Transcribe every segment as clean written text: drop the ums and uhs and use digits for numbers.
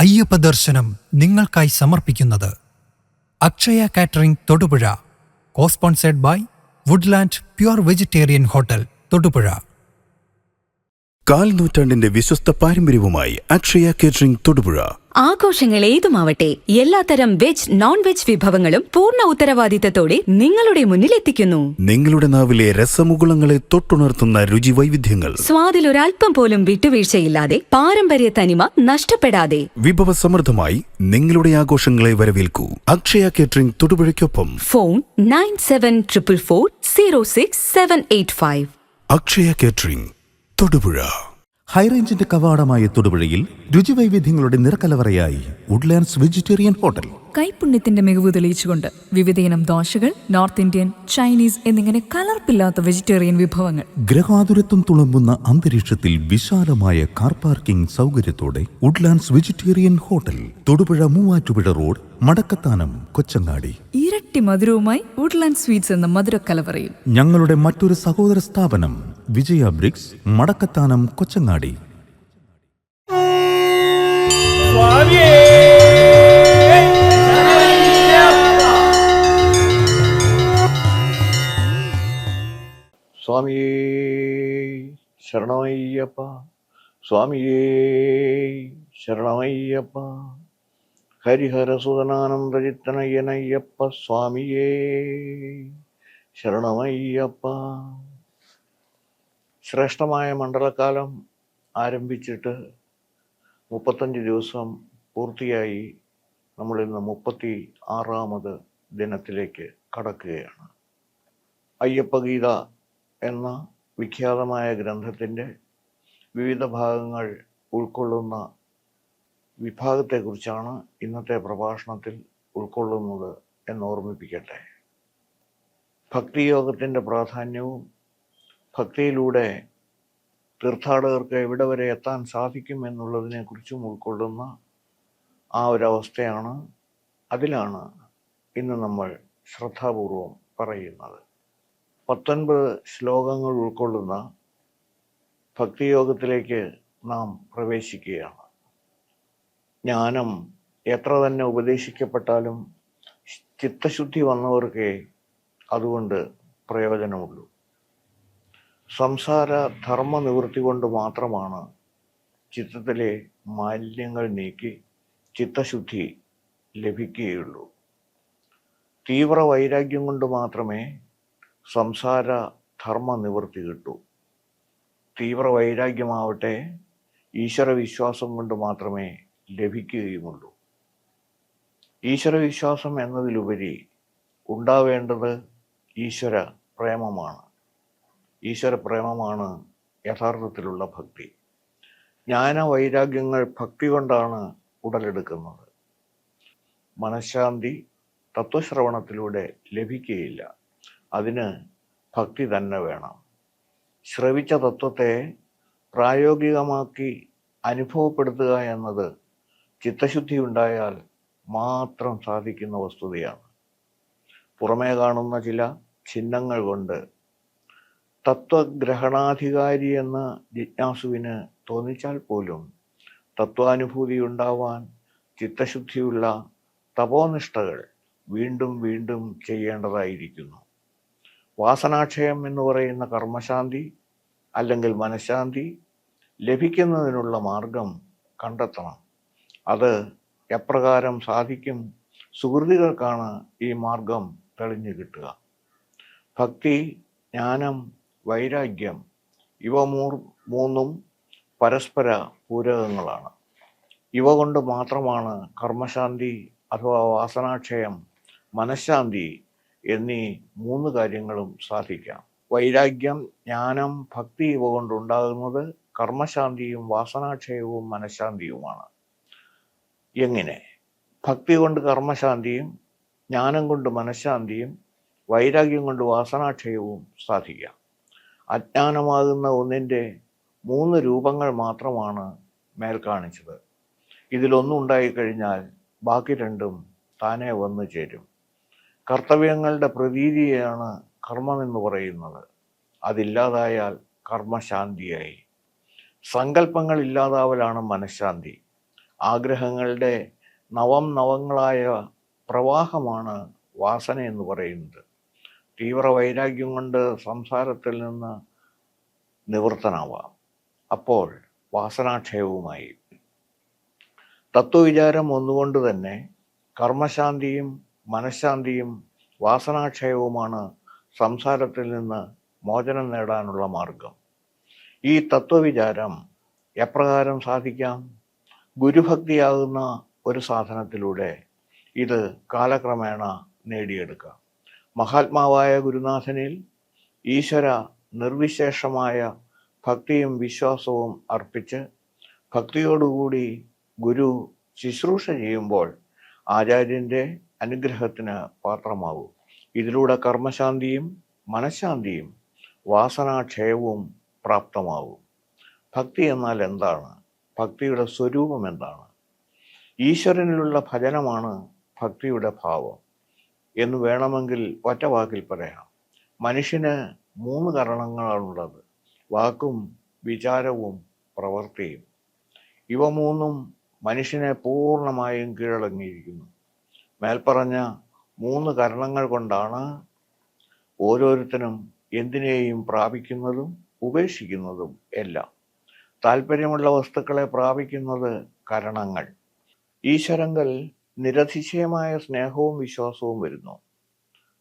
അയ്യപ്പ ദർശനം നിങ്ങൾക്കായി സമർപ്പിക്കുന്നത് Akshaya catering Thodupuzha, cosponsored by Woodland pure vegetarian hotel Thodupuzha. കാൽനൂറ്റാണ്ടിന്റെ വിശ്വസ്ത പാരമ്പര്യവുമായി അക്ഷയ കേറ്ററിംഗ് തൊടുപുഴ. ആഘോഷങ്ങൾ ഏതുമാവട്ടെ, എല്ലാത്തരം വെജ് നോൺ വെജ് വിഭവങ്ങളും പൂർണ്ണ ഉത്തരവാദിത്തത്തോടെ നിങ്ങളുടെ മുന്നിലെത്തിക്കുന്നു. നിങ്ങളുടെ നാവിലെ രസമുകുളങ്ങളെ തൊട്ടുണർത്തുന്ന രുചി വൈവിധ്യങ്ങൾ, സ്വാദിൽ ഒരൽപ്പം പോലും വിട്ടുവീഴ്ചയില്ലാതെ, പാരമ്പര്യ തനിമ നഷ്ടപ്പെടാതെ വിഭവസമൃദ്ധമായി നിങ്ങളുടെ ആഘോഷങ്ങളെ വരവേൽക്കൂ. അക്ഷയ കേറ്ററിംഗ് തൊടുപുഴയ്ക്കൊപ്പം ഫോൺ 9744406785. അക്ഷയ കേറ്ററിംഗ് തൊടുപുഴ. ഹൈറേഞ്ചിന്റെ കവാടമായ തൊടുപുഴയിൽ രുചിവൈവിധ്യങ്ങളുടെ നിറക്കലവറയായി വുഡ്ലാൻഡ്സ് വെജിറ്റേറിയൻ ഹോട്ടൽ. കൈപുണ്യത്തിന്റെ മികവ് തെളിയിച്ചുകൊണ്ട് വിവിധയിനം ദോശകൾ, നോർത്ത് ഇന്ത്യൻ, ചൈനീസ് എന്നിങ്ങനെ കലർപ്പില്ലാത്ത വെജിറ്റേറിയൻ വിഭവങ്ങൾ. ഗ്രഹാതുരത്വം തുളുമ്പുന്ന അന്തരീക്ഷത്തിൽ വിശാലമായ കാർ പാർക്കിംഗ് സൗകര്യത്തോടെ Woodlands vegetarian hotel, Thodupuzha Muvattupuzha road, Madakkathanam, Kochangadi. ഇരട്ടി മധുരവുമായി വുഡ്ലാൻഡ് സ്വീറ്റ്സ് എന്ന മധുരക്കലവറയിൽ. ഞങ്ങളുടെ മറ്റൊരു സഹോദര സ്ഥാപനം വിജയ ബ്രിക്സ്, മടക്കത്താനം, കൊച്ചങ്ങാടി. സ്വാമിയേ ശരണമയ്യപ്പ, സ്വാമിയേ ശരണമയ്യപ്പ, ഹരിഹരസുതനാനന്ദചിത്തനയ്യനയ്യപ്പ, സ്വാമിയേ ശരണമയ്യപ്പ. ശ്രേഷ്ഠമായ മണ്ഡലകാലം ആരംഭിച്ചിട്ട് 35 ദിവസം പൂർത്തിയായി. നമ്മളിന്ന് 36ാമത് ദിനത്തിലേക്ക് കടക്കുകയാണ്. അയ്യപ്പഗീത എന്ന വിഖ്യാതമായ ഗ്രന്ഥത്തിൻ്റെ വിവിധ ഭാഗങ്ങൾ ഉൾക്കൊള്ളുന്ന വിഭാഗത്തെക്കുറിച്ചാണ് ഇന്നത്തെ പ്രഭാഷണത്തിൽ ഉൾക്കൊള്ളുന്നത് എന്ന് ഓർമ്മിപ്പിക്കട്ടെ. ഭക്തിയോഗത്തിൻ്റെ പ്രാധാന്യവും ഭക്തിയിലൂടെ തീർത്ഥാടകർക്ക് എവിടെ വരെ എത്താൻ സാധിക്കും എന്നുള്ളതിനെക്കുറിച്ചും ഉൾക്കൊള്ളുന്ന ആ ഒരവസ്ഥയാണ്, അതിലാണ് ഇന്ന് നമ്മൾ ശ്രദ്ധാപൂർവം പറയുന്നത്. 19 ശ്ലോകങ്ങൾ ഉൾക്കൊള്ളുന്ന ഭക്തിയോഗത്തിലേക്ക് നാം പ്രവേശിക്കുകയാണ്. ജ്ഞാനം എത്ര തന്നെ ഉപദേശിക്കപ്പെട്ടാലും ചിത്തശുദ്ധി വന്നവർക്കേ അതുകൊണ്ട് പ്രയോജനമുള്ളൂ. സംസാര ധർമ്മ നിവൃത്തി കൊണ്ട് മാത്രമാണ് ചിത്തത്തിലെ മാലിന്യങ്ങൾ നീക്കി ചിത്തശുദ്ധി ലഭിക്കുകയുള്ളൂ. തീവ്ര വൈരാഗ്യം കൊണ്ട് മാത്രമേ സംസാര ധർമ്മ നിവൃത്തി കിട്ടൂ. തീവ്ര വൈരാഗ്യമാവട്ടെ ഈശ്വരവിശ്വാസം കൊണ്ട് മാത്രമേ ലഭിക്കുകയുമുള്ളൂ. ഈശ്വരവിശ്വാസം എന്നതിലുപരി ഉണ്ടാവേണ്ടത് ഈശ്വര പ്രേമമാണ്. ഈശ്വര പ്രേമമാണ് യഥാർത്ഥത്തിലുള്ള ഭക്തി. ജ്ഞാനവൈരാഗ്യങ്ങൾ ഭക്തി കൊണ്ടാണ് ഉടലെടുക്കുന്നത്. മനഃശാന്തി തത്വശ്രവണത്തിലൂടെ ലഭിക്കുകയില്ല. അതിന് ഭക്തി തന്നെ വേണം. ശ്രവിച്ച തത്വത്തെ പ്രായോഗികമാക്കി അനുഭവപ്പെടുത്തുക എന്നത് ചിത്തശുദ്ധി ഉണ്ടായാൽ മാത്രം സാധിക്കുന്ന വസ്തുതയാണ്. പുറമേ കാണുന്ന ചില ചിഹ്നങ്ങൾ കൊണ്ട് തത്വഗ്രഹണാധികാരി എന്ന ജിജ്ഞാസുവിന് തോന്നിച്ചാൽ പോലും തത്വാനുഭൂതി ഉണ്ടാവാൻ ചിത്തശുദ്ധിയുള്ള തപോനിഷ്ഠകൾ വീണ്ടും വീണ്ടും ചെയ്യേണ്ടതായിരിക്കുന്നു. വാസനാക്ഷയം എന്ന് പറയുന്ന കർമ്മശാന്തി അല്ലെങ്കിൽ മനഃശാന്തി ലഭിക്കുന്നതിനുള്ള മാർഗം കണ്ടെത്തണം. അത് എപ്രകാരം സാധിക്കും? സുഹൃതികൾക്കാണ് ഈ മാർഗം തെളിഞ്ഞു കിട്ടുക. ഭക്തി, ജ്ഞാനം, വൈരാഗ്യം ഇവ മൂന്നും പരസ്പര പൂരകങ്ങളാണ്. ഇവ കൊണ്ട് മാത്രമാണ് കർമ്മശാന്തി അഥവാ വാസനാക്ഷയം, മനഃശാന്തി എന്നീ 3 കാര്യങ്ങളും സാധിക്കാം. വൈരാഗ്യം, ജ്ഞാനം, ഭക്തി ഇവ കൊണ്ടുണ്ടാകുന്നത് കർമ്മശാന്തിയും വാസനാക്ഷയവും മനഃശാന്തിയുമാണ്. എങ്ങനെ? ഭക്തി കൊണ്ട് കർമ്മശാന്തിയും ജ്ഞാനം കൊണ്ട് മനഃശാന്തിയും വൈരാഗ്യം കൊണ്ട് വാസനാക്ഷയവും സാധിക്കാം. അജ്ഞാനമാകുന്ന ഒന്നിൻ്റെ 3 രൂപങ്ങൾ മാത്രമാണ് മേൽ കാണിച്ചത്. ഇതിലൊന്നുണ്ടായിക്കഴിഞ്ഞാൽ ബാക്കി രണ്ടും താനേ വന്നു ചേരും. കർത്തവ്യങ്ങളുടെ പ്രതീതിയാണ് കർമ്മമെന്ന് പറയുന്നത്. അതില്ലാതായാൽ കർമ്മശാന്തിയായി. സങ്കല്പങ്ങൾ ഇല്ലാതാവലാണ് മനഃശാന്തി. ആഗ്രഹങ്ങളുടെ നവങ്ങളായ പ്രവാഹമാണ് വാസന എന്ന് പറയുന്നത്. തീവ്ര വൈരാഗ്യം കൊണ്ട് സംസാരത്തിൽ നിന്ന് നിവൃത്തനാവാം. അപ്പോൾ വാസനാക്ഷയവുമായി. തത്വവിചാരം ഒന്നുകൊണ്ട് തന്നെ കർമ്മശാന്തിയും മനഃശാന്തിയും വാസനാക്ഷയവുമാണ് സംസാരത്തിൽ നിന്ന് മോചനം നേടാനുള്ള മാർഗം. ഈ തത്വവിചാരം എപ്രകാരം സാധിക്കാം? ഗുരുഭക്തിയാകുന്ന ഒരു സാധനത്തിലൂടെ ഇത് കാലക്രമേണ നേടിയെടുക്കാം. മഹാത്മാവായ ഗുരുനാഥനിൽ ഈശ്വര നിർവിശേഷമായ ഭക്തിയും വിശ്വാസവും അർപ്പിച്ച് ഭക്തിയോടുകൂടി ഗുരു ശുശ്രൂഷ ചെയ്യുമ്പോൾ ആചാര്യൻ്റെ അനുഗ്രഹത്തിന് പാത്രമാവും. ഇതിലൂടെ കർമ്മശാന്തിയും മനഃശാന്തിയും വാസനാക്ഷയവും പ്രാപ്തമാവും. ഭക്തി എന്നാൽ എന്താണ്? ഭക്തിയുടെ സ്വരൂപം എന്താണ്? ഈശ്വരനിലുള്ള ഭജനമാണ് ഭക്തിയുടെ ഭാവം എന്ന് വേണമെങ്കിൽ ഒറ്റ വാക്കിൽ പറയാം. മനുഷ്യന് 3 കരണങ്ങളാണുള്ളത്: വാക്കും വിചാരവും പ്രവൃത്തിയും. ഇവ 3ഉം മനുഷ്യനെ പൂർണ്ണമായും കീഴടങ്ങിയിരിക്കുന്നു. മേൽപ്പറഞ്ഞ 3 കരണങ്ങൾ കൊണ്ടാണ് ഓരോരുത്തരും എന്തിനേയും പ്രാപിക്കുന്നതും ഉപേക്ഷിക്കുന്നതും എല്ലാം. താല്പര്യമുള്ള വസ്തുക്കളെ പ്രാപിക്കുന്നത് കരണങ്ങൾ. ഈശ്വരങ്കൽ നിരതിശയമായ സ്നേഹവും വിശ്വാസവും വരുന്നു.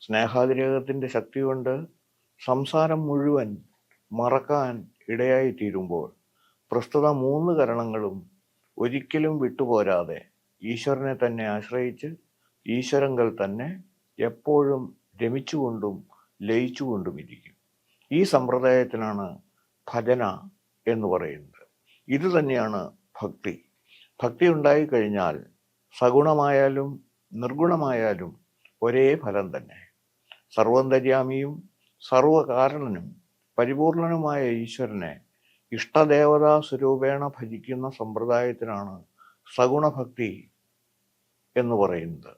സ്നേഹാതിരേകത്തിൻ്റെ ശക്തി കൊണ്ട് സംസാരം മുഴുവൻ മറക്കാൻ ഇടയായിത്തീരുമ്പോൾ പ്രസ്തുത 3 കരണങ്ങളും ഒരിക്കലും വിട്ടുപോരാതെ ഈശ്വരനെ തന്നെ ആശ്രയിച്ച് ഈശ്വരങ്കൽ തന്നെ എപ്പോഴും രമിച്ചുകൊണ്ടും ലയിച്ചുകൊണ്ടുമിരിക്കും. ഈ സമ്പ്രദായത്തിനാണ് ഭജന എന്ന് പറയുന്നത്. ഇത് തന്നെയാണ് ഭക്തി. ഭക്തി ഉണ്ടായിക്കഴിഞ്ഞാൽ സഗുണമായാലും നിർഗുണമായാലും ഒരേ ഫലം തന്നെ. സർവന്തര്യാമിയും സർവകാരണനും പരിപൂർണനുമായ ഈശ്വരനെ ഇഷ്ടദേവതാ സ്വരൂപേണ ഭജിക്കുന്ന സമ്പ്രദായത്തിനാണ് സഗുണഭക്തി എന്ന് പറയുന്നത്.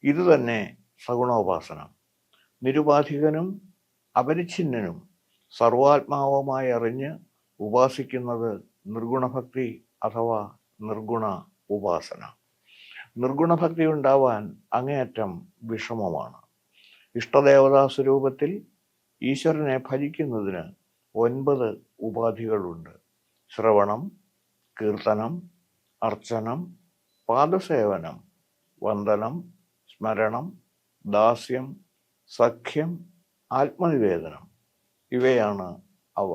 ഇത് തന്നെ സഗുണോപാസന. നിരുപാധികനും അപരിച്ഛിന്നനും സർവാത്മാവുമായി അറിഞ്ഞ് ഉപാസിക്കുന്നത് നിർഗുണഭക്തി അഥവാ നിർഗുണ ഉപാസന. നിർഗുണഭക്തി ഉണ്ടാവാൻ അങ്ങേയറ്റം വിഷമമാണ്. ഇഷ്ടദേവതാ സ്വരൂപത്തിൽ ഈശ്വരനെ ഭജിക്കുന്നതിന് 9 ഉപാധികളുണ്ട്: ശ്രവണം, കീർത്തനം, അർച്ചനം, പാദസേവനം, വന്ദനം, സ്മരണം, ദാസ്യം, സഖ്യം, ആത്മനിവേദനം. ഇവയാണ് അവ.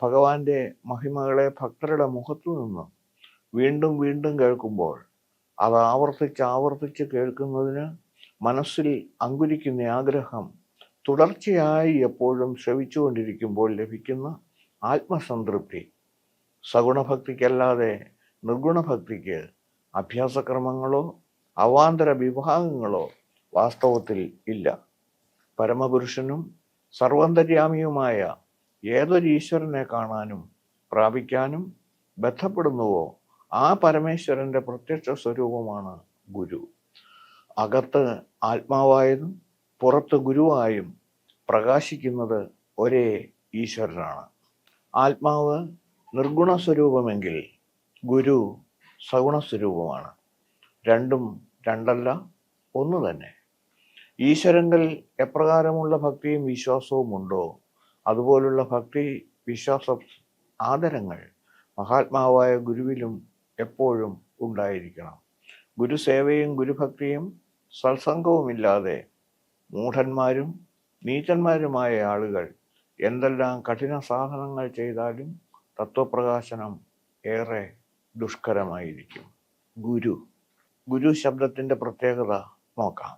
ഭഗവാന്റെ മഹിമകളെ ഭക്തരുടെ മുഖത്തു നിന്ന് വീണ്ടും വീണ്ടും കേൾക്കുമ്പോൾ അത് ആവർത്തിച്ച് കേൾക്കുന്നതിന് മനസ്സിൽ അങ്കുരിക്കുന്ന ആഗ്രഹം തുടർച്ചയായി എപ്പോഴും ശ്രവിച്ചുകൊണ്ടിരിക്കുമ്പോൾ ലഭിക്കുന്ന ആത്മസംതൃപ്തി. സഗുണഭക്തിക്കല്ലാതെ നിർഗുണഭക്തിക്ക് അഭ്യാസക്രമങ്ങളോ അവാന്തര വിഭാഗങ്ങളോ വാസ്തവത്തിൽ ഇല്ല. പരമപുരുഷനും സർവന്തര്യാമിയുമായ ഏതൊരു ഈശ്വരനെ കാണാനും പ്രാപിക്കാനും ബന്ധപ്പെടുന്നുവോ ആ പരമേശ്വരന്റെ പ്രത്യക്ഷ സ്വരൂപമാണ് ഗുരു. അകത്ത് ആത്മാവായതും പുറത്ത് ഗുരുവായും പ്രകാശിക്കുന്നത് ഒരേ ഈശ്വരനാണ്. ആത്മാവ് നിർഗുണ സ്വരൂപമെങ്കിൽ ഗുരു സഗുണസ്വരൂപമാണ്. രണ്ടും രണ്ടല്ല, ഒന്ന് തന്നെ. ഈശ്വരങ്കൽ എപ്രകാരമുള്ള ഭക്തിയും വിശ്വാസവും ഉണ്ടോ അതുപോലുള്ള ഭക്തി, വിശ്വാസ, ആദരങ്ങൾ മഹാത്മാവായ ഗുരുവിലും എപ്പോഴും ഉണ്ടായിരിക്കണം. ഗുരുസേവയും ഗുരുഭക്തിയും സത്സംഗവുമില്ലാതെ മൂഢന്മാരും നീചന്മാരുമായ ആളുകൾ എന്തെല്ലാം കഠിന സാധനങ്ങൾ ചെയ്താലും തത്വപ്രകാശനം ഏറെ ദുഷ്കരമായിരിക്കും. ഗുരു ശബ്ദത്തിൻ്റെ പ്രത്യേകത നോക്കാം.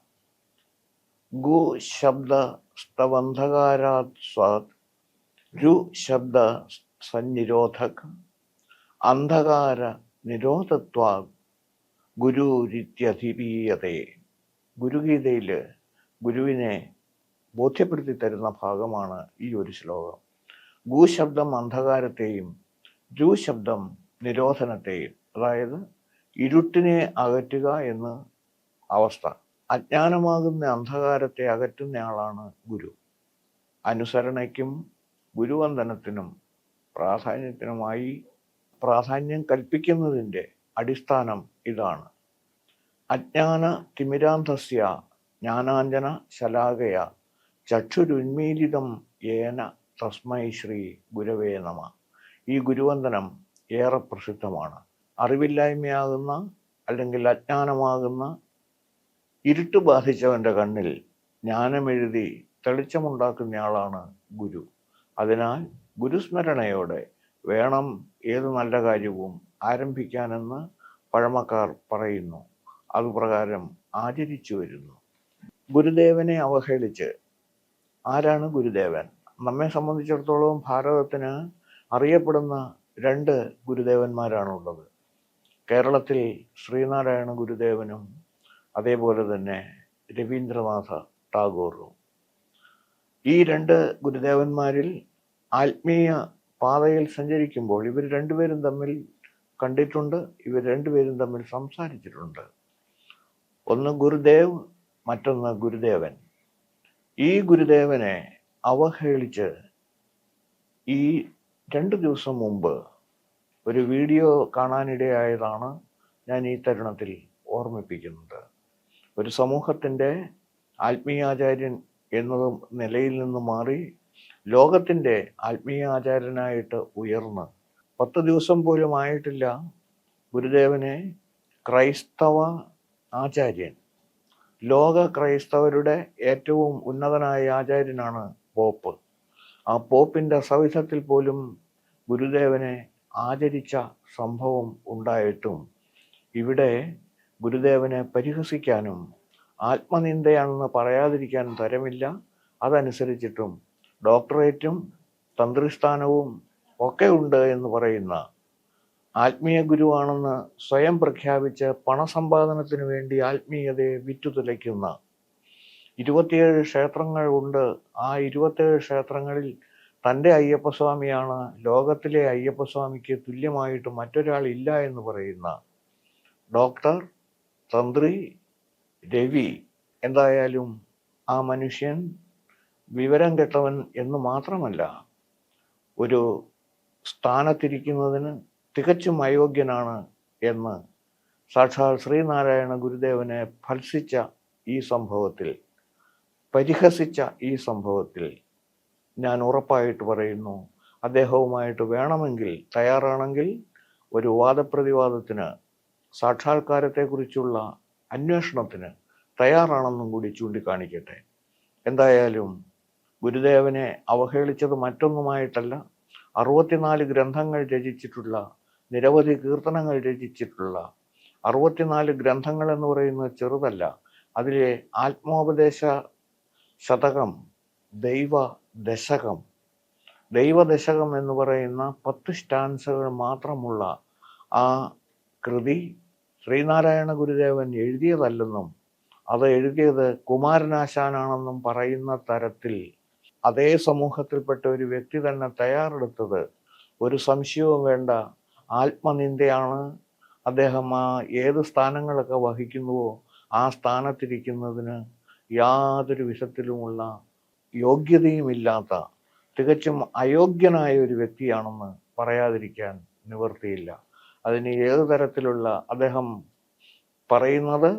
ഗു ശബ്ദ സ്തവന്ധകാരാത് സ്വാത്, രു ശബ്ദ സന്നിരോധക്, അന്ധകാര നിരോധത്വാത് ഗുരുരിത്യധിപീയതേ. ഗുരുഗീതയിൽ ഗുരുവിനെ ബോധ്യപ്പെടുത്തി തരുന്ന ഭാഗമാണ് ഈ ഒരു ശ്ലോകം. ഗു ശബ്ദം അന്ധകാരത്തെയും രു ശബ്ദം നിരോധനത്തെയും, അതായത് ഇരുട്ടിനെ അകറ്റുക എന്ന അവസ്ഥ. അജ്ഞാനമാകുന്ന അന്ധകാരത്തെ അകറ്റുന്നയാളാണ് ഗുരു. അനുസരണയ്ക്കും ഗുരുവന്ദനത്തിനും പ്രാധാന്യം കൽപ്പിക്കുന്നതിൻ്റെ അടിസ്ഥാനം ഇതാണ്. അജ്ഞാന തിമിരാന്ധസ്യ ജ്ഞാനാഞ്ജന ശലാകയ ചക്ഷുരുന്മീലിതം യേന തസ്മൈ ശ്രീ ഗുരവേ നമ. ഈ ഗുരുവന്ദനം ഏറെ പ്രസിദ്ധമാണ്. അറിവില്ലായ്മയാകുന്ന അല്ലെങ്കിൽ അജ്ഞാനമാകുന്ന ഇരുട്ട് ബാധിച്ചവൻ്റെ കണ്ണിൽ ജ്ഞാനമെഴുതി തെളിച്ചമുണ്ടാക്കുന്നയാളാണ് ഗുരു. അതിനാൽ ഗുരുസ്മരണയോടെ വേണം ഏത് നല്ല കാര്യവും ആരംഭിക്കാനെന്ന് പഴമക്കാർ പറയുന്നു. അതുപ്രകാരം ആചരിച്ചു വരുന്നു. ഗുരുദേവനെ അവഹേളിച്ച് ആരാണ് ഗുരുദേവൻ? നമ്മെ സംബന്ധിച്ചിടത്തോളം ഭാരതത്തിന് അറിയപ്പെടുന്ന 2 ഗുരുദേവന്മാരാണുള്ളത്. കേരളത്തിൽ ശ്രീനാരായണ ഗുരുദേവനും അതേപോലെ തന്നെ രവീന്ദ്രനാഥ ടാഗോറും. ഈ 2 ഗുരുദേവന്മാരിൽ ആത്മീയ പാതയിൽ സഞ്ചരിക്കുമ്പോൾ ഇവർ രണ്ടുപേരും തമ്മിൽ കണ്ടിട്ടുണ്ട്, ഇവർ രണ്ടുപേരും തമ്മിൽ സംസാരിച്ചിട്ടുണ്ട്. ഒന്ന് ഗുരുദേവ്, മറ്റൊന്ന് ഗുരുദേവൻ. ഈ ഗുരുദേവനെ അവഹേളിച്ച് ഈ 2 ദിവസം മുമ്പ് ഒരു വീഡിയോ കാണാനിടയായതാണ് ഞാൻ ഈ തരുണത്തിൽ ഓർമ്മിപ്പിക്കുന്നത്. ഒരു സമൂഹത്തിൻ്റെ ആത്മീയാചാര്യൻ എന്ന നിലയിൽ നിന്ന് മാറി ലോകത്തിൻ്റെ ആത്മീയാചാര്യനായിട്ട് ഉയർന്ന് 10 ദിവസം പോലും ആയിട്ടില്ല ഗുരുദേവനെ ക്രൈസ്തവ ആചാര്യൻ, ലോക ക്രൈസ്തവരുടെ ഏറ്റവും ഉന്നതനായ ആചാര്യനാണ് പോപ്പ്. ആ പോപ്പിൻ്റെ സവിധത്തിൽ പോലും ഗുരുദേവനെ ആചരിച്ച സംഭവം ഉണ്ടായിട്ടും ഇവിടെ ഗുരുദേവനെ പരിഹസിക്കാനും ആത്മനിന്ദയാണെന്ന് പറയാതിരിക്കാനും തരമില്ല. അതനുസരിച്ചിട്ടും ഡോക്ടറേറ്റും തന്ത്രിസ്ഥാനവും ഒക്കെ ഉണ്ട് എന്ന് പറയുന്ന ആത്മീയ ഗുരുവാണെന്ന് സ്വയം പ്രഖ്യാപിച്ച് പണസമ്പാദനത്തിന് വേണ്ടി ആത്മീയതയെ വിറ്റുതുലയ്ക്കുന്ന 27 ക്ഷേത്രങ്ങൾ ഉണ്ട്. ആ 27 ക്ഷേത്രങ്ങളിൽ തൻ്റെ അയ്യപ്പസ്വാമിയാണ് ലോകത്തിലെ അയ്യപ്പസ്വാമിക്ക് തുല്യമായിട്ട് മറ്റൊരാൾ ഇല്ല എന്ന് പറയുന്ന ഡോക്ടർ തന്ത്രി രവി, എന്തായാലും ആ മനുഷ്യൻ വിവരം കെട്ടവൻ എന്ന് മാത്രമല്ല ഒരു സ്ഥാനത്തിരിക്കുന്നതിന് തികച്ചും അയോഗ്യനാണ് എന്ന് സാക്ഷാൽ ശ്രീനാരായണ ഗുരുദേവനെ ഭത്സിച്ച ഈ സംഭവത്തിൽ, പരിഹസിച്ച ഈ സംഭവത്തിൽ ഞാൻ ഉറപ്പായിട്ട് പറയുന്നു, അദ്ദേഹവുമായിട്ട് വേണമെങ്കിൽ തയ്യാറാണെങ്കിൽ ഒരു വാദപ്രതിവാദത്തിന്, സാക്ഷാത്കാരത്തെക്കുറിച്ചുള്ള അന്വേഷണത്തിന് തയ്യാറാണെന്നും കൂടി ചൂണ്ടിക്കാണിക്കട്ടെ. എന്തായാലും ഗുരുദേവനെ അവഹേളിച്ചത് മറ്റൊന്നുമായിട്ടല്ല, 64 ഗ്രന്ഥങ്ങൾ രചിച്ചിട്ടുള്ള, നിരവധി കീർത്തനങ്ങൾ രചിച്ചിട്ടുള്ള 64 ഗ്രന്ഥങ്ങൾ എന്ന് പറയുന്നത് ചെറുതല്ല. അതിലെ ആത്മോപദേശ ശതകം, ദൈവദശകം എന്ന് പറയുന്ന 10 സ്റ്റാൻസുകൾ മാത്രമുള്ള ആ കൃതി ശ്രീനാരായണ ഗുരുദേവൻ എഴുതിയതല്ലെന്നും അത് എഴുതിയത് കുമാരനാശാനാണെന്നും പറയുന്ന തരത്തിൽ അതേ സമൂഹത്തിൽപ്പെട്ട ഒരു വ്യക്തി തന്നെ തയ്യാറെടുത്തത് ഒരു സംശയവും വേണ്ട ആത്മനിന്ദയാണ്. അദ്ദേഹം ഏത് സ്ഥാനങ്ങളൊക്കെ വഹിക്കുന്നുവോ ആ സ്ഥാനത്തിരിക്കുന്നതിന് യാതൊരു വിധത്തിലുമുള്ള യോഗ്യതയുമില്ലാത്ത, തികച്ചും അയോഗ്യനായ ഒരു വ്യക്തിയാണെന്ന് പറയാതിരിക്കാൻ നിവൃത്തിയില്ല. അതിന് ഏത് തരത്തിലുള്ള, അദ്ദേഹം പറയുന്നത്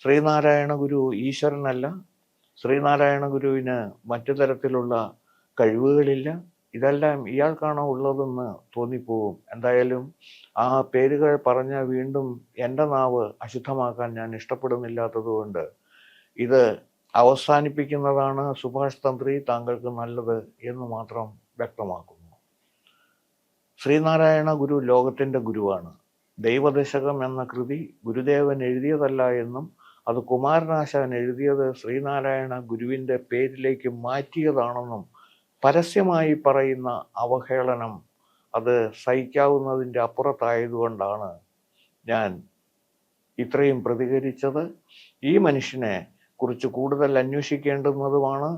ശ്രീനാരായണ ഗുരു ഈശ്വരനല്ല, ശ്രീനാരായണ ഗുരുവിന് മറ്റു തരത്തിലുള്ള കഴിവുകളില്ല, ഇതെല്ലാം ഇയാൾക്കാണോ ഉള്ളതെന്ന് തോന്നിപ്പോവും. എന്തായാലും ആ പേരുകൾ പറഞ്ഞ വീണ്ടും എൻ്റെ നാവ് അശുദ്ധമാക്കാൻ ഞാൻ ഇഷ്ടപ്പെടുന്നില്ലാത്തതുകൊണ്ട് ഇത് അവസാനിപ്പിക്കുന്നതാണ് സുഭാഷ് തന്ത്രി താങ്കൾക്ക് നല്ലത് എന്ന് മാത്രം വ്യക്തമാക്കുന്നു. ശ്രീനാരായണ ഗുരു ലോകത്തിൻ്റെ ഗുരുവാണ്. ദൈവദശകം എന്ന കൃതി ഗുരുദേവൻ എഴുതിയതല്ല എന്നും അത് കുമാരനാശാൻ എഴുതിയത് ശ്രീനാരായണ ഗുരുവിൻ്റെ പേരിലേക്ക് മാറ്റിയതാണെന്നും പരസ്യമായി പറയുന്ന അവഹേളനം അത് സഹിക്കാവുന്നതിൻ്റെ അപ്പുറത്തായതുകൊണ്ടാണ് ഞാൻ ഇത്രയും പ്രതികരിച്ചത്. ഈ മനുഷ്യനെ കുറിച്ച് കൂടുതൽ അന്വേഷിക്കേണ്ടുന്നതുമാണ്.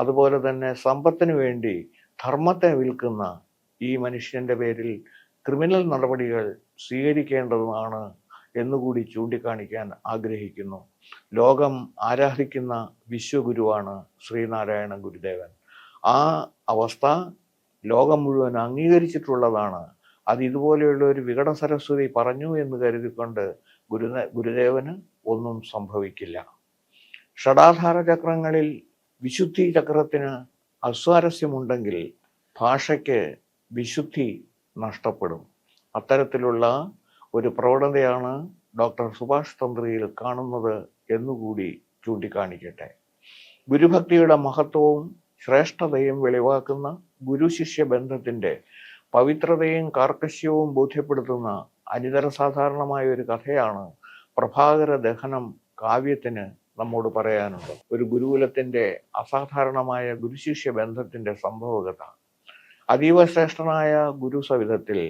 അതുപോലെ തന്നെ സമ്പത്തിന് വേണ്ടി ധർമ്മത്തെ വിൽക്കുന്ന ഈ മനുഷ്യൻ്റെ പേരിൽ ക്രിമിനൽ നടപടികൾ സ്വീകരിക്കേണ്ടതാണ് എന്നുകൂടി ചൂണ്ടിക്കാണിക്കാൻ ആഗ്രഹിക്കുന്നു. ലോകം ആരാധിക്കുന്ന വിശ്വഗുരുവാണ് ശ്രീനാരായണ ഗുരുദേവൻ. ആ അവസ്ഥ ലോകം മുഴുവൻ അംഗീകരിച്ചിട്ടുള്ളതാണ്. അത് ഇതുപോലെയുള്ള ഒരു വികട സരസ്വതി പറഞ്ഞു എന്ന് കരുതിക്കൊണ്ട് ഗുരുദേവന് ഒന്നും സംഭവിക്കില്ല. ഷഡാധാര ചക്രങ്ങളിൽ വിശുദ്ധി ചക്രത്തിന് അസ്വാരസ്യമുണ്ടെങ്കിൽ ഭാഷയ്ക്ക് വിശുദ്ധി നഷ്ടപ്പെടും. അത്തരത്തിലുള്ള ഒരു പ്രവണതയാണ് ഡോക്ടർ സുഭാഷ് തന്ത്രിയിൽ കാണുന്നത് എന്നുകൂടി ചൂണ്ടിക്കാണിക്കട്ടെ. ഗുരുഭക്തിയുടെ മഹത്വവും ശ്രേഷ്ഠതയും വെളിവാക്കുന്ന ഗുരുശിഷ്യ ബന്ധത്തിന്റെ പവിത്രതയും കാർക്കശ്യവും ബോധ്യപ്പെടുത്തുന്ന അനിതര സാധാരണമായ ഒരു കഥയാണ് പ്രഭാകര ദഹനം കാവ്യത്തിന് നമ്മോട് പറയാനുള്ളത്. ഒരു ഗുരുകുലത്തിന്റെ അസാധാരണമായ ഗുരുശിഷ്യ ബന്ധത്തിന്റെ സംഭവകഥ. അതീവ ശ്രേഷ്ഠനായ ഗുരുസവിധത്തിൽ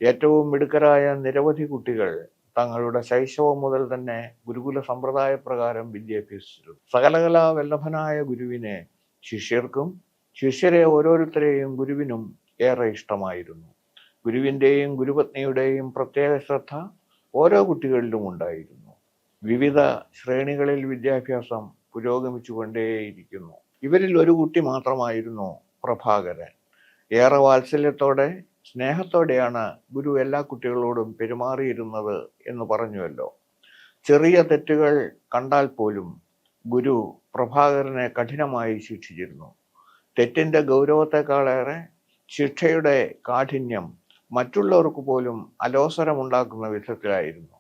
ഏറ്റവും മിടുക്കരായ നിരവധി കുട്ടികൾ തങ്ങളുടെ ശൈശവം മുതൽ തന്നെ ഗുരുകുല സമ്പ്രദായ പ്രകാരം വിദ്യ അഭ്യസിച്ചിരുന്നു. സകലകലാ വല്ലഭനായ ഗുരുവിനെ ശിഷ്യർക്കും ശിഷ്യരെ ഓരോരുത്തരെയും ഗുരുവിനും ഏറെ ഇഷ്ടമായിരുന്നു. ഗുരുവിൻ്റെയും ഗുരുപത്നിയുടെയും പ്രത്യേക ശ്രദ്ധ ഓരോ കുട്ടികളിലും ഉണ്ടായിരുന്നു. വിവിധ ശ്രേണികളിൽ വിദ്യാഭ്യാസം പുരോഗമിച്ചുകൊണ്ടേയിരിക്കുന്നു. ഇവരിൽ ഒരു കുട്ടി മാത്രമായിരുന്നു പ്രഭാകരൻ. ഏറെ വാത്സല്യത്തോടെ സ്നേഹത്തോടെയാണ് ഗുരു എല്ലാ കുട്ടികളോടും പെരുമാറിയിരുന്നത് എന്ന് പറഞ്ഞുവല്ലോ. ചെറിയ തെറ്റുകൾ കണ്ടാൽ പോലും ഗുരു പ്രഭാകരനെ കഠിനമായി ശിക്ഷിച്ചിരുന്നു. തെറ്റിന്റെ ഗൗരവത്തെക്കാളേറെ ശിക്ഷയുടെ കാഠിന്യം മറ്റുള്ളവർക്ക് പോലും അലോസരമുണ്ടാക്കുന്ന വിധത്തിലായിരുന്നു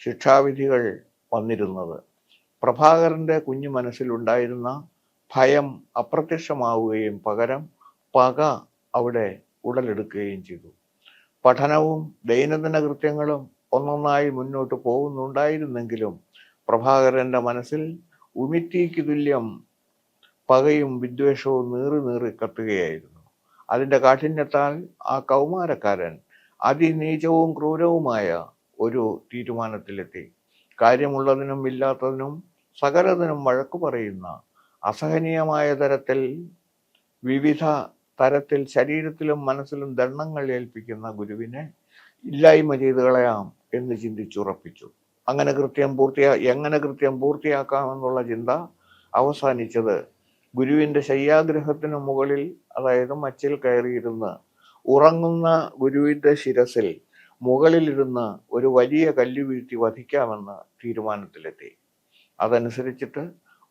ശിക്ഷാവിധികൾ വന്നിരുന്നത്. പ്രഭാകരന്റെ കുഞ്ഞു മനസ്സിലുണ്ടായിരുന്ന ഭയം അപ്രത്യക്ഷമാവുകയും പകരം പക അവിടെ ഉടലെടുക്കുകയും ചെയ്തു. പഠനവും ദൈനംദിന കൃത്യങ്ങളും ഒന്നൊന്നായി മുന്നോട്ട് പോകുന്നുണ്ടായിരുന്നെങ്കിലും പ്രഭാകരന്റെ മനസ്സിൽ ഉമിത്തിക്ക് തുല്യം പകയും വിദ്വേഷവും നീറി കത്തുകയായിരുന്നു. അതിൻ്റെ കാഠിന്യത്താൽ ആ കൗമാരക്കാരൻ അതിനീചവും ക്രൂരവുമായ ഒരു തീരുമാനത്തിലെത്തി. കാര്യമുള്ളതിനും ഇല്ലാത്തതിനും സകലതിനും വഴക്കു പറയുന്ന അസഹനീയമായ വിവിധ തരത്തിൽ ശരീരത്തിലും മനസ്സിലും ദണ്ഡങ്ങൾ ഏൽപ്പിക്കുന്ന ഗുരുവിനെ ഇല്ലായ്മ ചെയ്തു കളയാം എന്ന് ചിന്തിച്ചുറപ്പിച്ചു. എങ്ങനെ കൃത്യം പൂർത്തിയാക്കാമെന്നുള്ള ചിന്ത അവസാനിച്ചത് ഗുരുവിൻ്റെ ശയ്യാഗ്രഹത്തിനു മുകളിൽ, അതായത് മച്ചിൽ കയറിയിരുന്ന് ഉറങ്ങുന്ന ഗുരുവിൻ്റെ ശിരസിൽ മുകളിലിരുന്ന് ഒരു വലിയ കല്ല് വീഴ്ത്തി വധിക്കാമെന്ന് തീരുമാനത്തിലെത്തി. അതനുസരിച്ചിട്ട്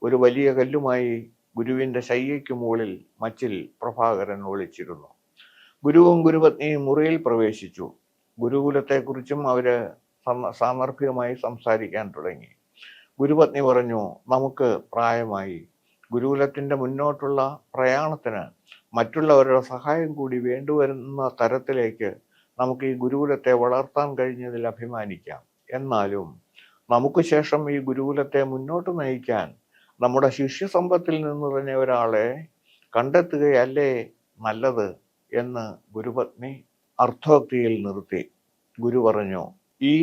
ഒരു വലിയ കല്ലുമായി ഗുരുവിൻ്റെ ശയ്യയ്ക്ക് മുകളിൽ മച്ചിൽ പ്രഭാകരൻ ഒളിച്ചിരുന്നു. ഗുരുവും ഗുരുപത്നിയും മുറിയിൽ പ്രവേശിച്ചു. ഗുരുകുലത്തെക്കുറിച്ചും അവര് സാന്ദർഭികമായി സംസാരിക്കാൻ തുടങ്ങി. ഗുരുപത്നി പറഞ്ഞു, നമുക്ക് പ്രായമായി. ഗുരുകുലത്തിൻ്റെ മുന്നോട്ടുള്ള പ്രയാണത്തിന് മറ്റുള്ളവരുടെ സഹായം കൂടി വേണ്ടിവരുന്ന തരത്തിലേക്ക് നമുക്ക് ഈ ഗുരുകുലത്തെ വളർത്താൻ കഴിഞ്ഞതിൽ അഭിമാനിക്കാം. എന്നാലും നമുക്ക് ശേഷം ഈ ഗുരുകുലത്തെ മുന്നോട്ട് നയിക്കാൻ നമ്മുടെ ശിഷ്യസമ്പത്തിൽ നിന്ന് തന്നെ ഒരാളെ കണ്ടെത്തുകയല്ലേ നല്ലത് എന്ന് ഗുരുപത്നി അർത്ഥോക്തിയിൽ നിർത്തി. ഗുരു പറഞ്ഞു, ഈ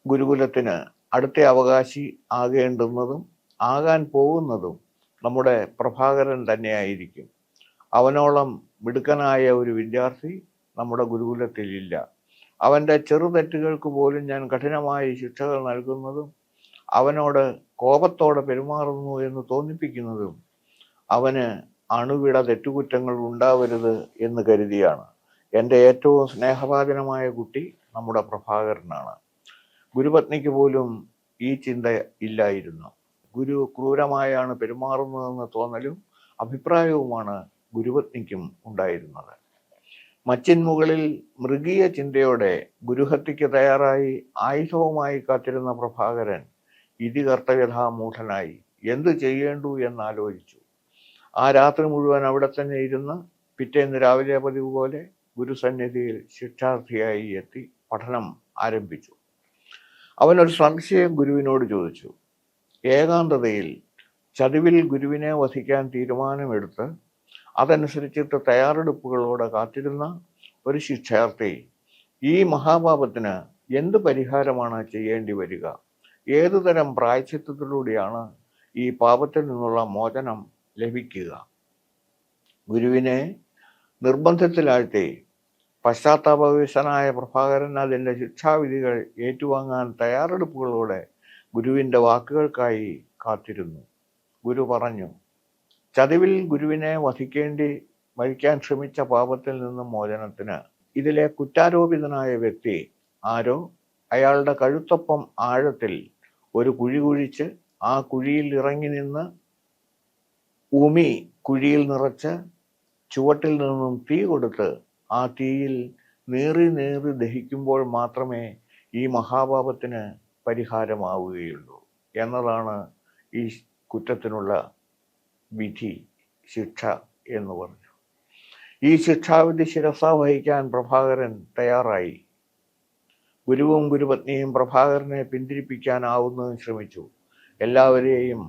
ഗുരുകുലത്തിന് അടുത്ത അവകാശി ആകേണ്ടുന്നതും ആകാൻ പോകുന്നതും നമ്മുടെ പ്രഭാകരൻ തന്നെയായിരിക്കും. അവനോളം മിടുക്കനായ ഒരു വിദ്യാർത്ഥി നമ്മുടെ ഗുരുകുലത്തിലില്ല. അവൻ്റെ ചെറുതെറ്റുകൾക്ക് പോലും ഞാൻ കഠിനമായി ശിക്ഷകൾ നൽകുന്നതും അവനോട് കോപത്തോടെ പെരുമാറുന്നു എന്ന് തോന്നിപ്പിക്കുന്നതും അവന് അണുവിട തെറ്റുകുറ്റങ്ങൾ ഉണ്ടാവരുത് എന്ന് കരുതിയാണ്. എൻ്റെ ഏറ്റവും സ്നേഹഭാജനമായ കുട്ടി നമ്മുടെ പ്രഭാകരനാണ്. ഗുരുപത്നിക്ക് പോലും ഈ ചിന്ത ഇല്ലായിരുന്നു. ഗുരു ക്രൂരമായാണ് പെരുമാറുന്നതെന്ന് തോന്നലും അഭിപ്രായവുമാണ് ഗുരുപത്നിക്കും ഉണ്ടായിരുന്നത്. മച്ചിൻ മുകളിൽ മൃഗീയ ചിന്തയോടെ ഗുരുഹത്യയ്ക്ക് തയ്യാറായി ആയുധവുമായി കാത്തിരുന്ന പ്രഭാകരൻ ഇതികർത്തവ്യഥാമൂഢനായി എന്തു ചെയ്യേണ്ടു എന്നാലോചിച്ചു. ആ രാത്രി മുഴുവൻ അവിടെ തന്നെ ഇരുന്ന് പിറ്റേന്ന് രാവിലെ പതിവ് പോലെ ഗുരുസന്നിധിയിൽ ശിക്ഷാർത്ഥിയായി എത്തി പഠനം ആരംഭിച്ചു. അവനൊരു സംശയം ഗുരുവിനോട് ചോദിച്ചു. ഏകാന്തതയിൽ ചതിവിൽ ഗുരുവിനെ വധിക്കാൻ തീരുമാനമെടുത്ത് അതനുസരിച്ചിട്ട് തയ്യാറെടുപ്പുകളോടെ കാത്തിരുന്ന ഒരു ശിക്ഷാർത്ഥി ഈ മഹാപാപത്തിന് എന്ത് പരിഹാരമാണ് ചെയ്യേണ്ടി വരിക? ഏതുതരം പ്രായശ്ചിത്തത്തിലൂടെയാണ് ഈ പാപത്തിൽ നിന്നുള്ള മോചനം ലഭിക്കുക? ഗുരുവിനെ നിർബന്ധത്തിലാഴ്ത്തി പശ്ചാത്താപവിശനായ പ്രഭാകരൻ അതിൻ്റെ ശിക്ഷാവിധികൾ ഏറ്റുവാങ്ങാൻ തയ്യാറെടുപ്പുകളോടെ ഗുരുവിൻ്റെ വാക്കുകൾക്കായി കാത്തിരുന്നു. ഗുരു പറഞ്ഞു, ചതിവിൽ ഗുരുവിനെ മരിക്കാൻ ശ്രമിച്ച പാപത്തിൽ നിന്നും മോചനത്തിന് ഇതിലെ കുറ്റാരോപിതനായ വ്യക്തി ആരോ അയാളുടെ കഴുത്തൊപ്പം ആഴത്തിൽ ഒരു കുഴി കുഴിച്ച് ആ കുഴിയിൽ ഇറങ്ങി നിന്ന് ഉമി കുഴിയിൽ നിറച്ച് ചുവട്ടിൽ നിന്നും തീ കൊടുത്ത് ആ തീയിൽ നേറി നേറി ദഹിക്കുമ്പോൾ മാത്രമേ ഈ മഹാപാപത്തിന് പരിഹാരമാവുകയുള്ളൂ എന്നതാണ് ഈ കുറ്റത്തിനുള്ള വിധി, ശിക്ഷ എന്ന് പറഞ്ഞു. ഈ ശിക്ഷാവിധി ശിരസ വഹിക്കാൻ പ്രഭാകരൻ തയ്യാറായി. ഗുരുവും ഗുരുപത്നിയും പ്രഭാകരനെ പിന്തിരിപ്പിക്കാനാവുന്നതും ശ്രമിച്ചു. എല്ലാവരെയും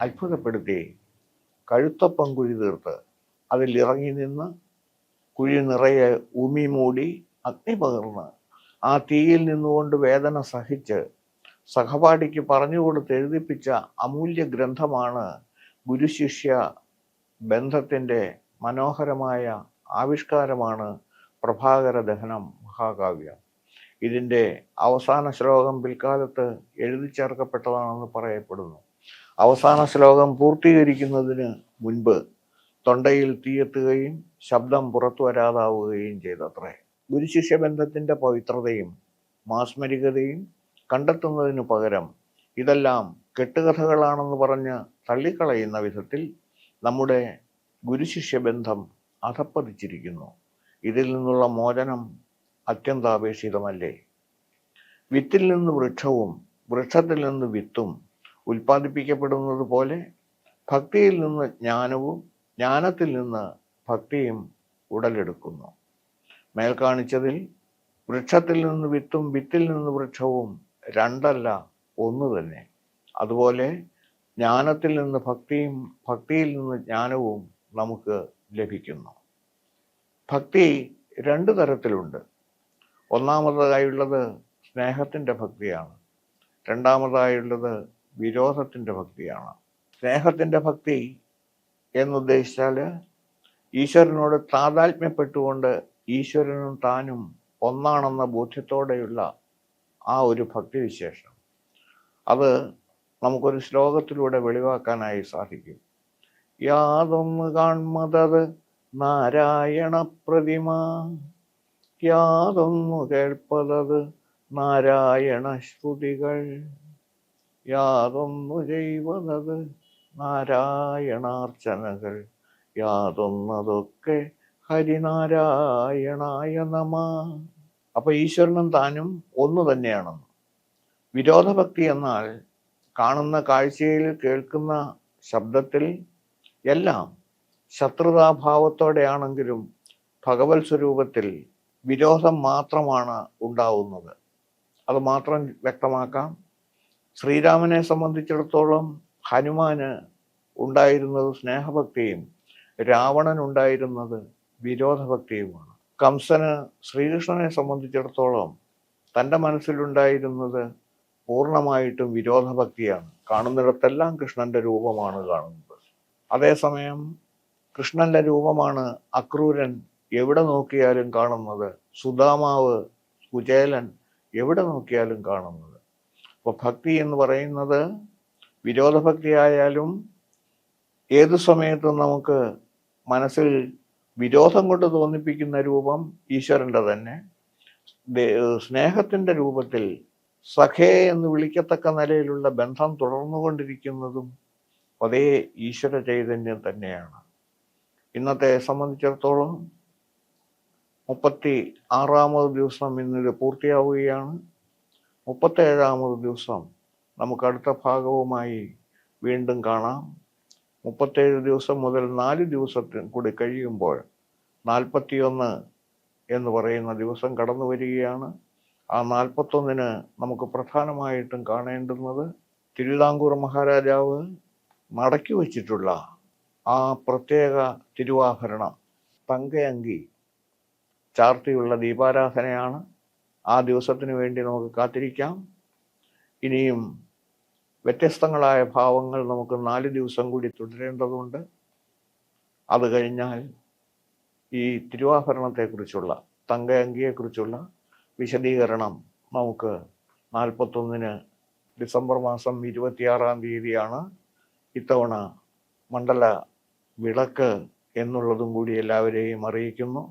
അത്ഭുതപ്പെടുത്തി കഴുത്തൊപ്പം കുഴി തീർത്ത് അതിൽ ഇറങ്ങി നിന്ന് കുഴി നിറയെ ഉമി മൂടി അഗ്നി പകർന്ന് ആ തീയിൽ നിന്നുകൊണ്ട് വേദന സഹിച്ച് സഹപാഠിക്ക് പറഞ്ഞുകൊടുത്ത് എഴുതിപ്പിച്ച അമൂല്യ ഗ്രന്ഥമാണ് ഗുരുശിഷ്യ ബന്ധത്തിൻ്റെ മനോഹരമായ ആവിഷ്കാരമാണ് പ്രഭാകര ദഹനം മഹാകാവ്യം. ഇതിൻ്റെ അവസാന ശ്ലോകം പിൽക്കാലത്ത് എഴുതി ചേർക്കപ്പെട്ടതാണെന്ന് പറയപ്പെടുന്നു. അവസാന ശ്ലോകം പൂർത്തീകരിക്കുന്നതിന് മുൻപ് തൊണ്ടയിൽ തീയെത്തുകയും ശബ്ദം പുറത്തു വരാതാവുകയും ചെയ്തത്രേ. ഗുരുശിഷ്യ ബന്ധത്തിൻ്റെ പവിത്രതയും മാസ്മരികതയും കണ്ടെത്തുന്നതിനു പകരം ഇതെല്ലാം കെട്ടുകഥകളാണെന്ന് പറഞ്ഞ് തള്ളിക്കളയുന്ന വിധത്തിൽ നമ്മുടെ ഗുരുശിഷ്യ ബന്ധം അധപ്പതിച്ചിരിക്കുന്നു. ഇതിൽ നിന്നുള്ള മോചനം അത്യന്താപേക്ഷിതമല്ലേ? വിത്തിൽ നിന്ന് വൃക്ഷവും വൃക്ഷത്തിൽ നിന്ന് വിത്തും ഉൽപ്പാദിപ്പിക്കപ്പെടുന്നത് പോലെ ഭക്തിയിൽ നിന്ന് ജ്ഞാനവും ജ്ഞാനത്തിൽ നിന്ന് ഭക്തിയും ഉടലെടുക്കുന്നു. മേൽ കാണിച്ചതിൽ വൃക്ഷത്തിൽ നിന്ന് വിത്തും വിത്തിൽ നിന്ന് വൃക്ഷവും രണ്ടല്ല, ഒന്ന് തന്നെ. അതുപോലെ ജ്ഞാനത്തിൽ നിന്ന് ഭക്തിയും ഭക്തിയിൽ നിന്ന് ജ്ഞാനവും നമുക്ക് ലഭിക്കുന്നു. ഭക്തി രണ്ട് തരത്തിലുണ്ട്. ഒന്നാമതായുള്ളത് സ്നേഹത്തിൻ്റെ ഭക്തിയാണ്. രണ്ടാമതായുള്ളത് വിരോധത്തിൻ്റെ ഭക്തിയാണ്. സ്നേഹത്തിൻ്റെ ഭക്തി എന്നുദ്ദേശിച്ചാൽ ഈശ്വരനോട് താതാത്മ്യപ്പെട്ടുകൊണ്ട് ഈശ്വരനും താനും ഒന്നാണെന്ന ബോധ്യത്തോടെയുള്ള ആ ഒരു ഭക്തിവിശേഷം, അത് നമുക്കൊരു ശ്ലോകത്തിലൂടെ വെളിവാക്കാനായി സാധിക്കും. യാതൊന്ന് കാൺമതത് നാരായണ പ്രതിമ, യാതൊന്നു കേൾപ്പതത് നാരായണ ശ്രുതികൾ, യാതൊന്നു ചെയ്വതത് നാരായണാർച്ചനകൾ, യാതൊന്നതൊക്കെ ഹരിനാരായണായ നമ. അപ്പൊ ഈശ്വരനും താനും ഒന്നു തന്നെയാണെന്ന്. വിരോധഭക്തി എന്നാൽ കാണുന്ന കാഴ്ചയിൽ കേൾക്കുന്ന ശബ്ദത്തിൽ എല്ലാം ശത്രുതാഭാവത്തോടെയാണെങ്കിലും ഭഗവത് സ്വരൂപത്തിൽ വിരോധം മാത്രമാണ് ഉണ്ടാവുന്നത്. അത് മാത്രം വ്യക്തമാക്കാം. ശ്രീരാമനെ സംബന്ധിച്ചിടത്തോളം ഹനുമാന് ഉണ്ടായിരുന്നത് സ്നേഹഭക്തിയും രാവണൻ ഉണ്ടായിരുന്നത് വിരോധഭക്തിയുമാണ്. കംസന് ശ്രീകൃഷ്ണനെ സംബന്ധിച്ചിടത്തോളം തൻ്റെ മനസ്സിലുണ്ടായിരുന്നത് പൂർണ്ണമായിട്ടും വിരോധഭക്തിയാണ്. കാണുന്നിടത്തെല്ലാം കൃഷ്ണന്റെ രൂപമാണ് കാണുന്നത്. അതേസമയം കൃഷ്ണന്റെ രൂപമാണ് അക്രൂരൻ എവിടെ നോക്കിയാലും കാണുന്നത്, സുദാമാവ് കുചേലൻ എവിടെ നോക്കിയാലും കാണുന്നത്. അപ്പോൾ ഭക്തി എന്ന് പറയുന്നത് വിരോധഭക്തി ആയാലും ഏതു സമയത്തും നമുക്ക് മനസ്സിൽ വിരോധം കൊണ്ട് തോന്നിപ്പിക്കുന്ന രൂപം ഈശ്വരൻ്റെ തന്നെ. സ്നേഹത്തിൻ്റെ രൂപത്തിൽ സഖേ എന്ന് വിളിക്കത്തക്ക നിലയിലുള്ള ബന്ധം തുടർന്നുകൊണ്ടിരിക്കുന്നതും അതേ ഈശ്വര ചൈതന്യം തന്നെയാണ്. ഇന്നത്തെ സംബന്ധിച്ചിടത്തോളം 36ാമത് ദിവസം ഇന്നിത് പൂർത്തിയാവുകയാണ്. 37ാമത് ദിവസം നമുക്ക് അടുത്ത ഭാഗവുമായി വീണ്ടും കാണാം. 37 ദിവസം മുതൽ 4 ദിവസത്തിൽ കൂടി കഴിയുമ്പോൾ 41 എന്ന് പറയുന്ന ദിവസം കടന്നു വരികയാണ്. ആ 41-ന് നമുക്ക് പ്രധാനമായിട്ടും കാണേണ്ടുന്നത് തിരുവിതാംകൂർ മഹാരാജാവ് മടക്കി വച്ചിട്ടുള്ള ആ പ്രത്യേക തിരുവാഭരണം തങ്കയങ്കി ചാർത്തിയുള്ള ദീപാരാധനയാണ്. ആ ദിവസത്തിന് വേണ്ടി നമുക്ക് കാത്തിരിക്കാം. ഇനിയും വ്യത്യസ്തങ്ങളായ ഭാവങ്ങൾ നമുക്ക് 4 ദിവസം കൂടി തുടരേണ്ടതുണ്ട്. അത് കഴിഞ്ഞാൽ ഈ തിരുവാഭരണത്തെക്കുറിച്ചുള്ള തങ്കയങ്കിയെക്കുറിച്ചുള്ള വിശദീകരണം നമുക്ക് 41-ന് ഡിസംബർ മാസം 26-ാം തീയതിയാണ് ഇത്തവണ മണ്ഡല വിളക്ക് എന്നുള്ളതും കൂടി എല്ലാവരെയും അറിയിക്കുന്നു.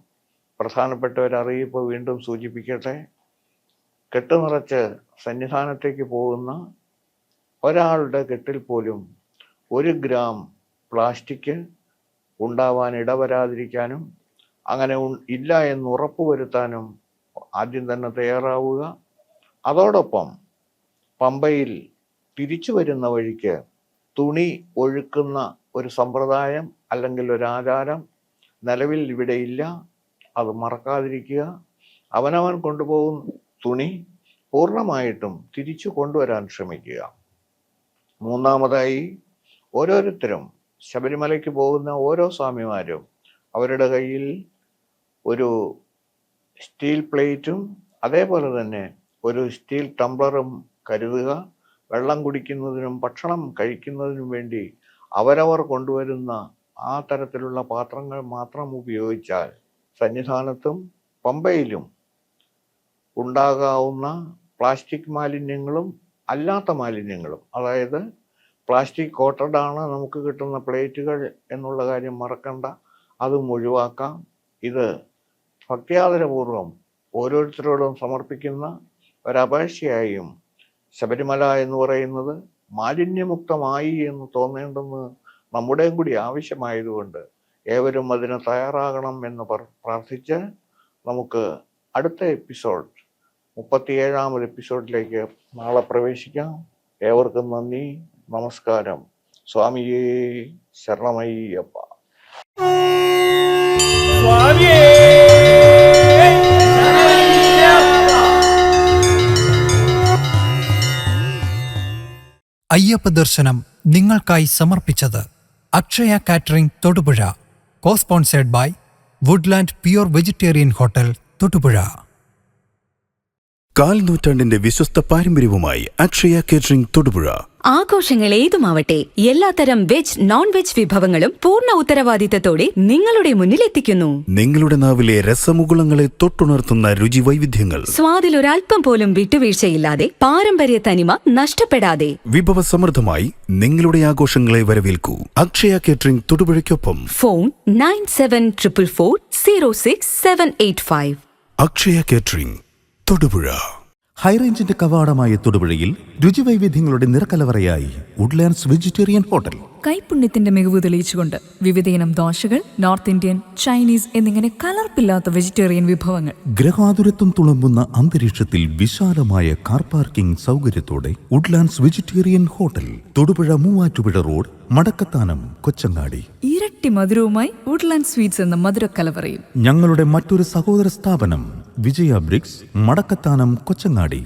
പ്രധാനപ്പെട്ട ഒരു അറിയിപ്പ് വീണ്ടും സൂചിപ്പിക്കട്ടെ. കെട്ടുനിറച്ച് സന്നിധാനത്തേക്ക് പോകുന്ന ഒരാളുടെ കെട്ടിൽ പോലും 1 ഗ്രാം പ്ലാസ്റ്റിക് ഉണ്ടാവാൻ ഇടവരാതിരിക്കാനും അങ്ങനെ ഇല്ല എന്ന് ഉറപ്പുവരുത്താനും ആദ്യം തന്നെ തയ്യാറാവുക. അതോടൊപ്പം പമ്പയിൽ തിരിച്ചു വരുന്ന വഴിക്ക് തുണി ഒഴുക്കുന്ന ഒരു സമ്പ്രദായം അല്ലെങ്കിൽ ഒരു ആചാരം നിലവിൽ ഇവിടെ ഇല്ല. അത് മറക്കാതിരിക്കുക. അവനവൻ കൊണ്ടുപോകുന്ന തുണി പൂർണ്ണമായിട്ടും തിരിച്ചു കൊണ്ടുവരാൻ ശ്രമിക്കുക. മൂന്നാമതായി, ഓരോരുത്തരും ശബരിമലയ്ക്ക് പോകുന്ന ഓരോ സ്വാമിമാരും അവരുടെ കയ്യിൽ ഒരു സ്റ്റീൽ പ്ലേറ്റും അതേപോലെ തന്നെ ഒരു സ്റ്റീൽ ടംബ്ലറും കരുതുക. വെള്ളം കുടിക്കുന്നതിനും ഭക്ഷണം കഴിക്കുന്നതിനും വേണ്ടി അവരവർ കൊണ്ടുവരുന്ന ആ തരത്തിലുള്ള പാത്രങ്ങൾ മാത്രം ഉപയോഗിച്ചാൽ സന്നിധാനത്തും പമ്പയിലും ഉണ്ടാകാവുന്ന പ്ലാസ്റ്റിക് മാലിന്യങ്ങളും അല്ലാത്ത മാലിന്യങ്ങളും, അതായത് പ്ലാസ്റ്റിക് കോട്ടഡാണ് നമുക്ക് കിട്ടുന്ന പ്ലേറ്റുകൾ എന്നുള്ള കാര്യം മറക്കണ്ട, അതും ഒഴിവാക്കാം. ഇത് ഭക്തിയാദരപൂർവം ഓരോരുത്തരോടും സമർപ്പിക്കുന്ന ഒരപേക്ഷയായും ശബരിമല എന്ന് പറയുന്നത് മാലിന്യമുക്തമായി എന്ന് തോന്നേണ്ടെന്ന് നമ്മുടെയും കൂടി ആവശ്യമായതുകൊണ്ട് ഏവരും അതിന് തയ്യാറാകണം എന്ന് പ്രാർത്ഥിച്ച് നമുക്ക് അടുത്ത എപ്പിസോഡ് 37ാമത് എപ്പിസോഡിലേക്ക് നാളെ പ്രവേശിക്കാം. ഏവർക്കും നന്ദി, നമസ്കാരം. സ്വാമിയേ ശരണമയ്യപ്പ. അയ്യപ്പ ദർശനം നിങ്ങൾക്കായി സമർപ്പിച്ചത് Akshaya catering Thodupuzha. Cosponsored by Woodland pure vegetarian hotel Thodupuzha. 4 നൂറ്റാണ്ടിന്റെ വിശ്വസ്ത പാരമ്പര്യവുമായി അക്ഷയ കേറ്ററിംഗ് തൊടുപുഴ. ആഘോഷങ്ങൾ ഏതുമാവട്ടെ എല്ലാത്തരം വെജ് നോൺ വെജ് വിഭവങ്ങളും പൂർണ്ണ ഉത്തരവാദിത്തത്തോടെ നിങ്ങളുടെ മുന്നിലെത്തിക്കുന്നു. നിങ്ങളുടെ നാവിലെ രസമുകുളങ്ങളെ തൊട്ടുണർത്തുന്ന രുചി വൈവിധ്യങ്ങൾ, സ്വാദിൽ ഒരൽപ്പം പോലും വിട്ടുവീഴ്ചയില്ലാതെ പാരമ്പര്യ തനിമ നഷ്ടപ്പെടാതെ വിഭവസമൃദ്ധമായി നിങ്ങളുടെ ആഘോഷങ്ങളെ വരവേൽക്കൂ. അക്ഷയ കേറ്ററിംഗ് തൊടുപുഴയ്ക്കൊപ്പം ഫോൺ 9744406785. അക്ഷയ കേറ്ററിംഗ് തൊടുപുഴ. ഹൈറേഞ്ചിന്റെ കവാടമായ തൊടുപുഴയിൽ രുചിവൈവിധ്യങ്ങളുടെ നിറക്കലവറയായി വുഡ്ലാൻഡ്സ് വെജിറ്റേറിയൻ ഹോട്ടൽ. കൈപുണ്യത്തിന്റെ മികവ് തെളിയിച്ചുകൊണ്ട് വിവിധയിനം ദോശകൾ, നോർത്ത് ഇന്ത്യൻ, ചൈനീസ് എന്നിങ്ങനെ കലർപ്പില്ലാത്ത വെജിറ്റേറിയൻ വിഭവങ്ങൾ. ഗ്രഹാതുരത്വം തുളുമ്പുന്ന അന്തരീക്ഷത്തിൽ വിശാലമായ കാർ പാർക്കിംഗ് സൗകര്യത്തോടെ Woodlands vegetarian hotel, Thodupuzha Muvattupuzha road, Madakkathanam, Kochangadi. ഇരട്ടി മധുരവുമായി വുഡ്ലാൻഡ് സ്വീറ്റ്സ് എന്ന മധുരക്കലവറയും. ഞങ്ങളുടെ മറ്റൊരു സഹോദര സ്ഥാപനം വിജയ ബ്രിക്സ്, മടക്കത്താനം, കൊച്ചങ്ങാടി.